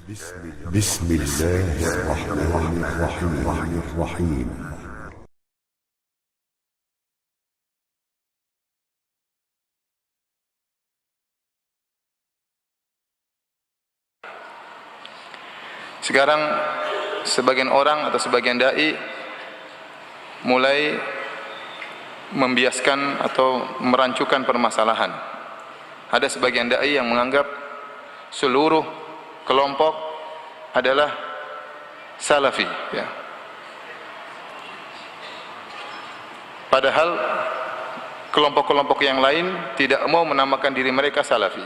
بسم الله الرحمن الرحيم. Sekarang sebagian orang atau sebagian dai mulai membiaskan atau merancukan permasalahan. Ada sebagian dai yang menganggap seluruh kelompok adalah salafi, ya. Padahal kelompok-kelompok yang lain tidak mau menamakan diri mereka salafi.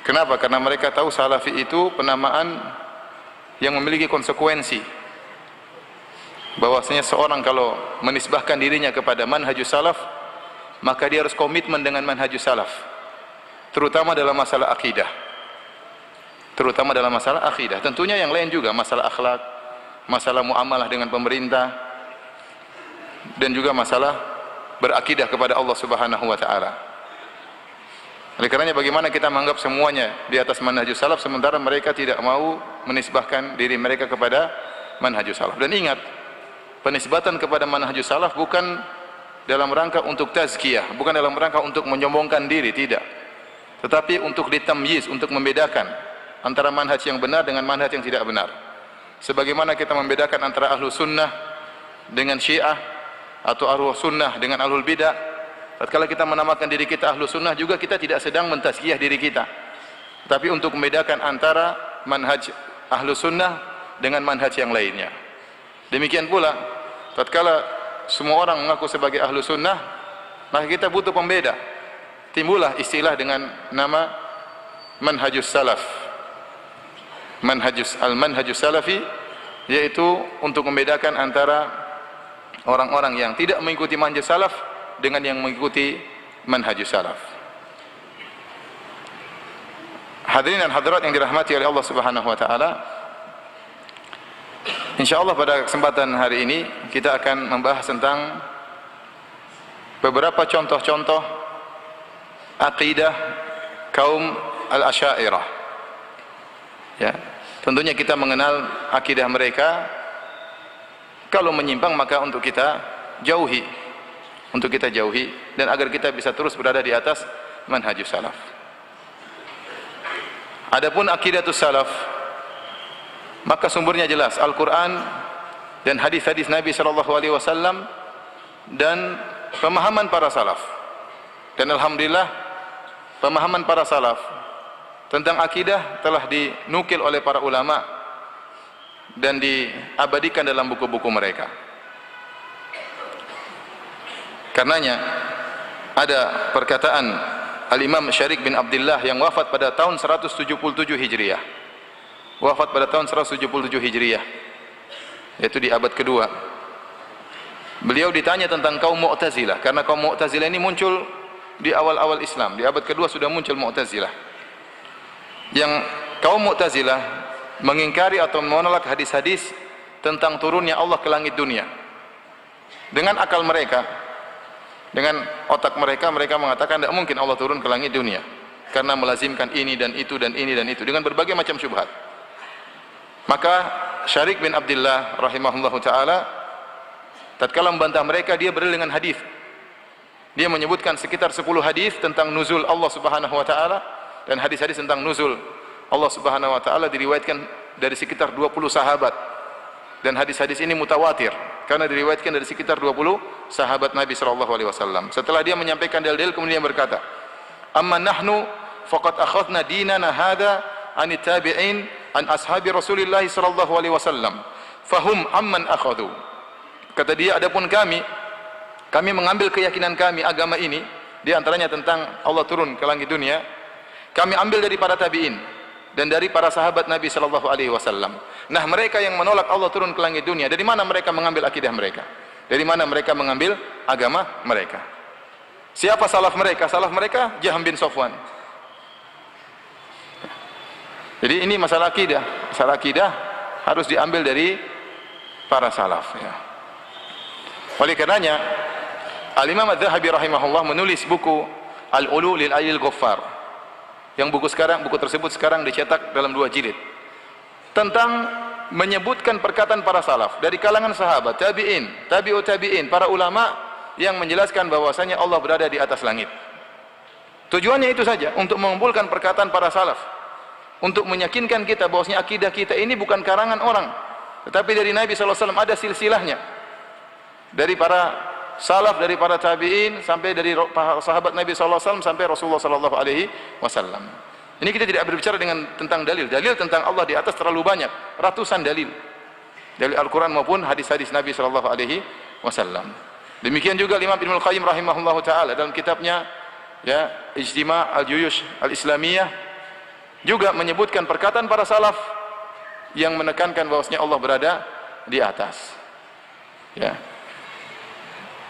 Kenapa? Karena mereka tahu salafi itu penamaan yang memiliki konsekuensi. Bahwasanya seorang kalau menisbahkan dirinya kepada manhajus salaf, maka dia harus komitmen dengan manhajus salaf, terutama dalam masalah akidah. Terutama dalam masalah akidah. Tentunya yang lain juga, masalah akhlak, masalah muamalah dengan pemerintah, dan juga masalah berakidah kepada Allah Subhanahu wa taala. Oleh karenanya bagaimana kita menganggap semuanya di atas manhajus salaf sementara mereka tidak mau menisbahkan diri mereka kepada manhajus salaf. Dan ingat, penisbatan kepada manhajus salaf bukan dalam rangka untuk tazkiyah, bukan dalam rangka untuk menyombongkan diri, tidak. Tetapi untuk ditamyiz, untuk membedakan antara manhaj yang benar dengan manhaj yang tidak benar. Sebagaimana kita membedakan antara ahlu sunnah dengan syiah, atau ahlu sunnah dengan ahlul bidah. Tatkala kita menamakan diri kita ahlu sunnah, juga kita tidak sedang mentazkiyah diri kita, tapi untuk membedakan antara manhaj ahlu sunnah dengan manhaj yang lainnya. Demikian pula tatkala semua orang mengaku sebagai ahlu sunnah, maka kita butuh pembeda. Timbullah istilah dengan nama manhajus salaf, manhajus salafi, yaitu untuk membedakan antara orang-orang yang tidak mengikuti manhaj salaf dengan yang mengikuti manhajus salaf. Hadirin dan hadirat yang dirahmati oleh Allah Subhanahu wa taala, insyaallah pada kesempatan hari ini kita akan membahas tentang beberapa contoh-contoh aqidah kaum al-Asy'ariyah. Ya, tentunya kita mengenal akidah mereka. Kalau menyimpang maka untuk kita jauhi, dan agar kita bisa terus berada di atas manhajus salaf. Adapun aqidatus salaf, maka sumbernya jelas Al-Quran dan hadis-hadis Nabi SAW dan pemahaman para salaf. Dan alhamdulillah pemahaman para salaf tentang akidah telah dinukil oleh para ulama dan diabadikan dalam buku-buku mereka. Karenanya ada perkataan Al-Imam Syarik bin Abdullah yang wafat pada tahun 177 Hijriah. Wafat pada tahun 177 Hijriah, yaitu di abad kedua. Beliau ditanya tentang kaum Mu'tazilah, karena kaum Mu'tazilah ini muncul di awal-awal Islam. Di abad kedua sudah muncul Mu'tazilah. Yang kaum Mu'tazilah mengingkari atau menolak hadis-hadis tentang turunnya Allah ke langit dunia. Dengan akal mereka, dengan otak mereka, mereka mengatakan tidak mungkin Allah turun ke langit dunia, karena melazimkan ini dan itu dan ini dan itu, dengan berbagai macam syubhat. Maka Syarik bin Abdullah rahimahullahu taala tatkala membantah mereka, dia berdalil dengan hadis. Dia menyebutkan sekitar 10 hadis tentang nuzul Allah Subhanahu wa taala, dan hadis-hadis tentang nuzul Allah Subhanahu wa taala diriwayatkan dari sekitar 20 sahabat. Dan hadis-hadis ini mutawatir karena diriwayatkan dari sekitar 20 sahabat Nabi sallallahu alaihi wasallam. Setelah dia menyampaikan dalil, kemudian dia berkata, "Amma nahnu faqad akhadna dinana hadza an tabi'in an ashabi Rasulillah sallallahu alaihi wasallam, fahum amman akhadhu." Kata dia, adapun kami mengambil keyakinan kami agama ini, di antaranya tentang Allah turun ke langit dunia, kami ambil dari para tabi'in dan dari para sahabat Nabi sallallahu alaihi wasallam. Nah, mereka yang menolak Allah turun ke langit dunia, dari mana mereka mengambil akidah mereka? Dari mana mereka mengambil agama mereka? Siapa salaf mereka? Salaf mereka Jahm bin Safwan. Jadi ini masalah akidah. Masalah akidah harus diambil dari para salaf, ya. Oleh karenanya Al-Imam Adz-Dzahabi rahimahullah menulis buku Al-Ulu lil Alil Ghaffar. Yang buku tersebut sekarang dicetak dalam 2 jilid. Tentang menyebutkan perkataan para salaf dari kalangan sahabat, tabi'in, tabi'ut tabi'in, para ulama yang menjelaskan bahwasanya Allah berada di atas langit. Tujuannya itu saja, untuk mengumpulkan perkataan para salaf, untuk meyakinkan kita bahwasanya akidah kita ini bukan karangan orang, tetapi dari Nabi SAW ada silsilahnya. Dari para salaf, dari para tabi'in, sampai dari sahabat Nabi SAW sampai Rasulullah SAW. Ini kita tidak berbicara tentang dalil. Dalil tentang Allah di atas terlalu banyak, ratusan dalil. Dari Al-Quran maupun hadis-hadis Nabi SAW. Demikian juga Imam Ibnul Qayyim rahimahullahu taala dalam kitabnya ya Ijtima' al-Juyush al-Islamiyah juga menyebutkan perkataan para salaf yang menekankan bahwasanya Allah berada di atas. Ya.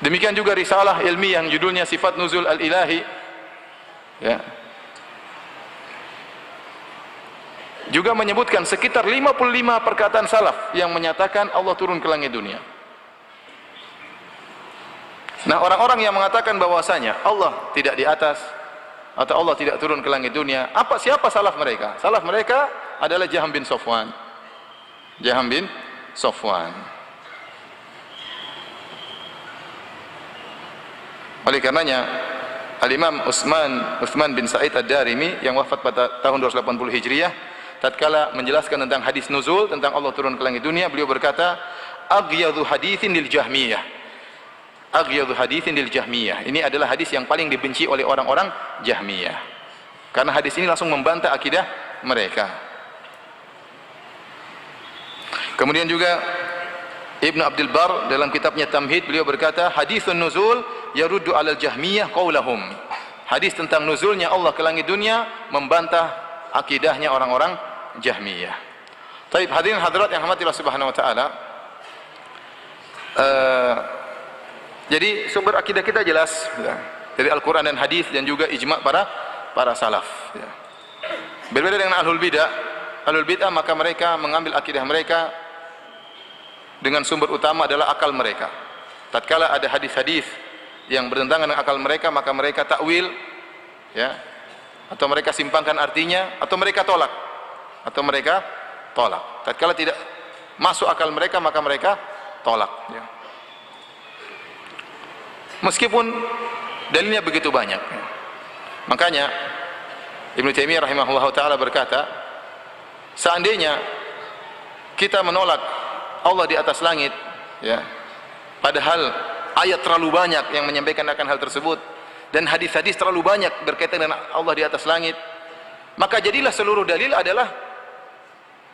Demikian juga risalah ilmiah yang judulnya Sifat Nuzul al-Ilahi. Ya. Juga menyebutkan sekitar 55 perkataan salaf yang menyatakan Allah turun ke langit dunia. Nah, orang-orang yang mengatakan bahwasanya Allah tidak di atas atau Allah tidak turun ke langit dunia, siapa salaf mereka? Salaf mereka adalah Jaham bin Safwan. Jaham bin Safwan. Oleh karenanya Al-Imam Utsman bin Sa'id Ad-Darimi yang wafat pada tahun 280 Hijriah, tatkala menjelaskan tentang hadis nuzul, tentang Allah turun ke langit dunia, beliau berkata, aghyadhu haditsin lil Jahmiyah. Aghyadhu haditsin lil Jahmiyah. Ini adalah hadis yang paling dibenci oleh orang-orang Jahmiyah. Karena hadis ini langsung membantah akidah mereka. Kemudian juga Ibnu Abdul Bar dalam kitabnya Tamhid, beliau berkata, haditsun nuzul yaruddu 'alal Jahmiyah qaulahum. Hadis tentang nuzulnya Allah ke langit dunia membantah akidahnya orang-orang Jahmiyah. Taib, hadirin hadirat yang rahmatillah subhanahu wa ta'ala. Jadi sumber akidah kita jelas ya, dari Al-Quran dan hadis dan juga ijma' para salaf ya. Berbeda dengan ahlul bid'ah maka mereka mengambil akidah mereka dengan sumber utama adalah akal mereka. Tatkala ada hadis-hadis yang bertentangan dengan akal mereka, maka mereka takwil ya, atau mereka simpangkan artinya, atau mereka tolak. Tatkala tidak masuk akal mereka, maka mereka tolak ya. Meskipun dalilnya begitu banyak ya. Makanya Ibnu Taimiyah rahimahullah ta'ala berkata, seandainya kita menolak Allah di atas langit ya, padahal ayat terlalu banyak yang menyampaikan akan hal tersebut, dan hadis-hadis terlalu banyak berkaitan dengan Allah di atas langit, maka jadilah seluruh dalil adalah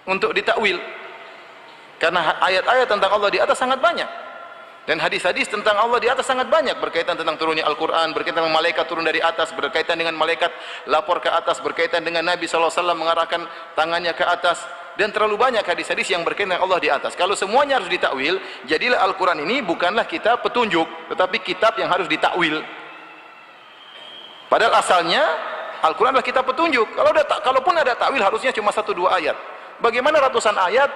untuk ditakwil. Karena ayat-ayat tentang Allah di atas sangat banyak, dan hadis-hadis tentang Allah di atas sangat banyak, berkaitan tentang turunnya Al-Quran, berkaitan dengan malaikat turun dari atas, berkaitan dengan malaikat lapor ke atas, berkaitan dengan Nabi SAW mengarahkan tangannya ke atas, dan terlalu banyak hadis-hadis yang berkaitan dengan Allah di atas. Kalau semuanya harus ditakwil, jadilah Al-Quran ini bukanlah kitab petunjuk, tetapi kitab yang harus ditakwil. Padahal asalnya Al-Quran adalah kitab petunjuk. Kalaupun ada takwil harusnya cuma 1-2 ayat. Bagaimana ratusan ayat,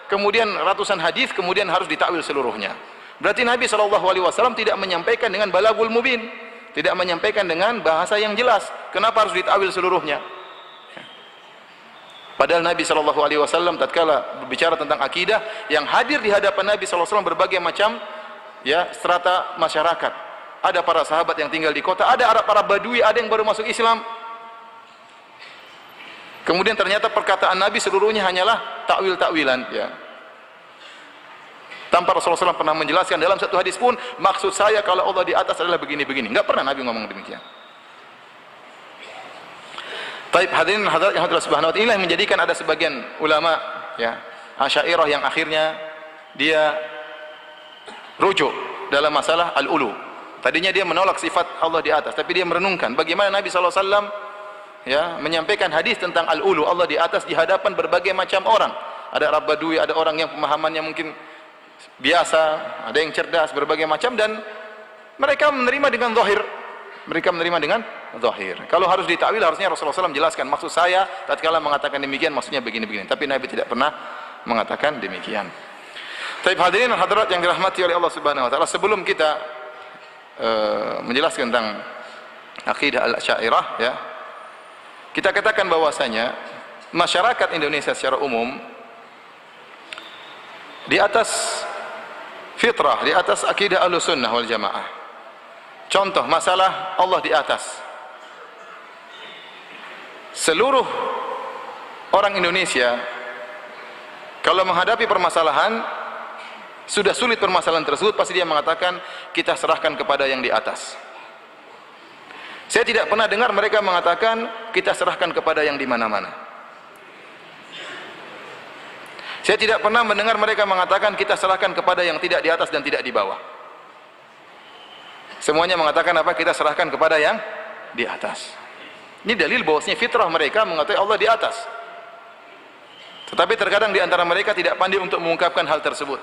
kemudian ratusan hadis, kemudian harus ditakwil seluruhnya? Berarti Nabi SAW tidak menyampaikan dengan balagul mubin, tidak menyampaikan dengan bahasa yang jelas. Kenapa harus ditakwil seluruhnya? Padahal Nabi SAW tatkala berbicara tentang akidah, yang hadir di hadapan Nabi SAW berbagai macam ya strata masyarakat. Ada para sahabat yang tinggal di kota, ada para badui, ada yang baru masuk Islam. Kemudian ternyata perkataan Nabi seluruhnya hanyalah takwil-takwilan ya. Tanpa Rasulullah SAW pernah menjelaskan dalam satu hadis pun, maksud saya kalau Allah di atas adalah begini-begini. Enggak pernah Nabi ngomong demikian. Taib, hadirin hadirat yang Allah Subhanahu wa taala, inilah yang menjadikan ada sebagian ulama ya Asy'ariyah yang akhirnya dia rujuk dalam masalah al-ulu. Tadinya dia menolak sifat Allah di atas, tapi dia merenungkan bagaimana Nabi SAW ya menyampaikan hadis tentang al-ulu, Allah di atas, di hadapan berbagai macam orang. Ada Arab Badui, ada orang yang pemahamannya mungkin biasa, ada yang cerdas, berbagai macam, dan mereka menerima dengan zahir. Kalau harus ditakwil, harusnya Rasulullah SAW jelaskan, maksud saya tatkala mengatakan demikian maksudnya begini-begini, tapi Nabi tidak pernah mengatakan demikian. Tapi hadirin dan hadirat yang dirahmati oleh Allah Subhanahu wa taala, sebelum kita menjelaskan tentang akidah al-Asy'ariyah ya, kita katakan bahwasanya masyarakat Indonesia secara umum di atas fitrah, di atas akidah Ahlussunnah wal Jamaah. Contoh masalah Allah di atas. Seluruh orang Indonesia kalau menghadapi permasalahan, sudah sulit permasalahan tersebut, pasti dia mengatakan kita serahkan kepada yang di atas. Saya tidak pernah dengar mereka mengatakan kita serahkan kepada yang di mana-mana. Saya tidak pernah mendengar mereka mengatakan kita serahkan kepada yang tidak di atas dan tidak di bawah. Semuanya mengatakan apa? Kita serahkan kepada yang di atas. Ini dalil bahwasanya fitrah mereka mengatakan Allah di atas. Tetapi terkadang di antara mereka tidak pandai untuk mengungkapkan hal tersebut.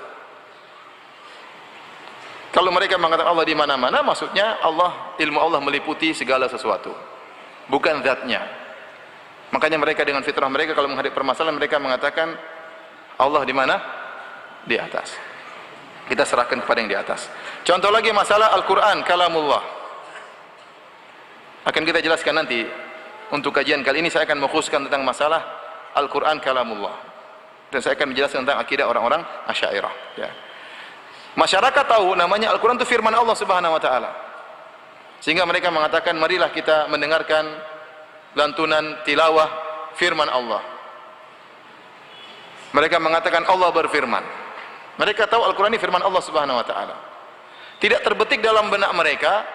Kalau mereka mengatakan Allah di mana-mana, maksudnya Allah, ilmu Allah meliputi segala sesuatu, bukan zatnya. Makanya mereka dengan fitrah mereka kalau menghadapi permasalahan mereka mengatakan Allah di mana? Di atas. Kita serahkan kepada yang di atas. Contoh lagi masalah Al-Quran, kalamullah. Akan kita jelaskan nanti. Untuk kajian kali ini saya akan mengkhususkan tentang masalah Al-Quran, kalamullah. Dan saya akan menjelaskan tentang akidah orang-orang Asy'ariyah. Ya. Masyarakat tahu namanya Al-Quran itu firman Allah Subhanahu wa taala. Sehingga mereka mengatakan marilah kita mendengarkan lantunan tilawah firman Allah. Mereka mengatakan Allah berfirman. Mereka tahu Al-Quran ini firman Allah Subhanahu wa taala. Tidak terbetik dalam benak mereka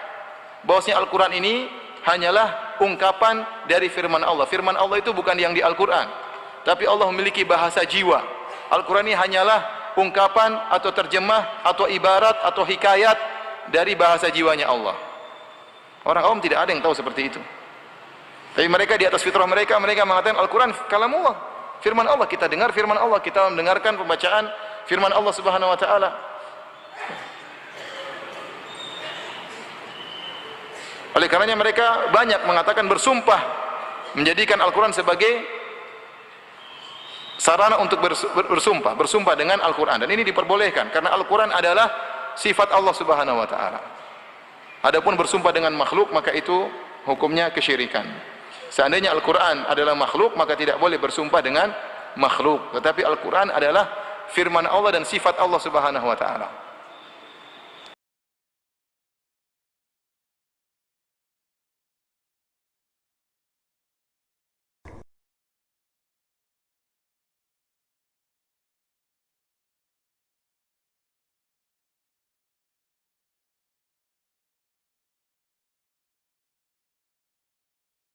bahwasanya Al-Quran ini hanyalah ungkapan dari firman Allah. Firman Allah itu bukan yang di Al-Quran, tapi Allah memiliki bahasa jiwa. Al-Quran ini hanyalah ungkapan atau terjemah atau ibarat atau hikayat dari bahasa jiwanya Allah. Orang awam tidak ada yang tahu seperti itu. Tapi mereka di atas fitrah mereka mengatakan Al-Quran kalamullah, firman Allah. Kita dengar firman Allah, kita mendengarkan pembacaan firman Allah Subhanahu wa taala. Oleh karenanya mereka banyak mengatakan bersumpah, menjadikan Al-Quran sebagai sarana untuk bersumpah dengan Al-Quran, dan ini diperbolehkan karena Al-Quran adalah sifat Allah Subhanahu wa taala. Adapun bersumpah dengan makhluk, maka itu hukumnya kesyirikan. Seandainya Al-Quran adalah makhluk, maka tidak boleh bersumpah dengan makhluk, tetapi Al-Quran adalah firman Allah dan sifat Allah Subhanahu wa taala.